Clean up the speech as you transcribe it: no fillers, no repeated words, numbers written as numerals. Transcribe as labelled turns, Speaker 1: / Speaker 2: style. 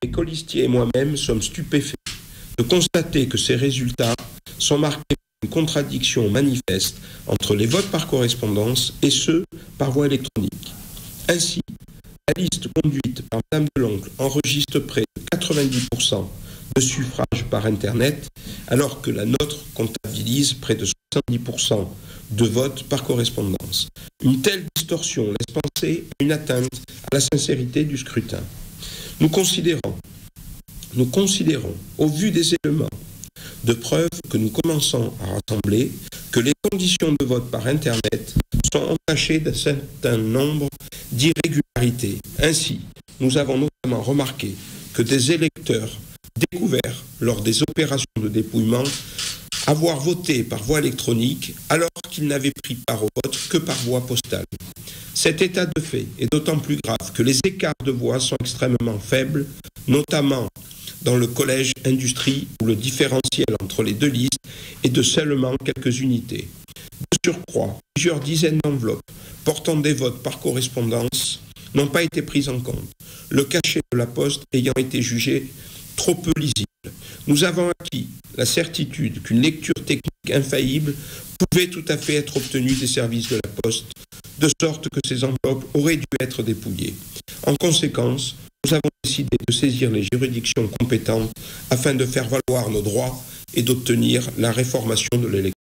Speaker 1: mes colistiers et moi-même sommes stupéfaits de constater que ces résultats sont marqués par une contradiction manifeste entre les votes par correspondance et ceux par voie électronique. Ainsi, la liste conduite par Mme Deloncle enregistre près de 90% de suffrages par Internet, alors que la nôtre comptabilise près de 70% de votes par correspondance. Une telle distorsion laisse penser à une atteinte à la sincérité du scrutin. Nous considérons, au vu des éléments de preuve que nous commençons à rassembler, que les conditions de vote par Internet sont entachées d'un certain nombre d'irrégularités. Ainsi, nous avons notamment remarqué que des électeurs découverts lors des opérations de dépouillement avoir voté par voie électronique alors qu'ils n'avaient pris part au vote que par voie postale. Cet état de fait est d'autant plus grave que les écarts de voix sont extrêmement faibles, notamment dans le collège industrie où le différentiel entre les deux listes est de seulement quelques unités. De surcroît, plusieurs dizaines d'enveloppes portant des votes par correspondance n'ont pas été prises en compte, le cachet de la poste ayant été jugé trop peu lisible. Nous avons acquis la certitude qu'une lecture technique infaillible pouvait tout à fait être obtenue des services de la Poste, de sorte que ces enveloppes auraient dû être dépouillées. En conséquence, nous avons décidé de saisir les juridictions compétentes afin de faire valoir nos droits et d'obtenir la réformation de l'élection.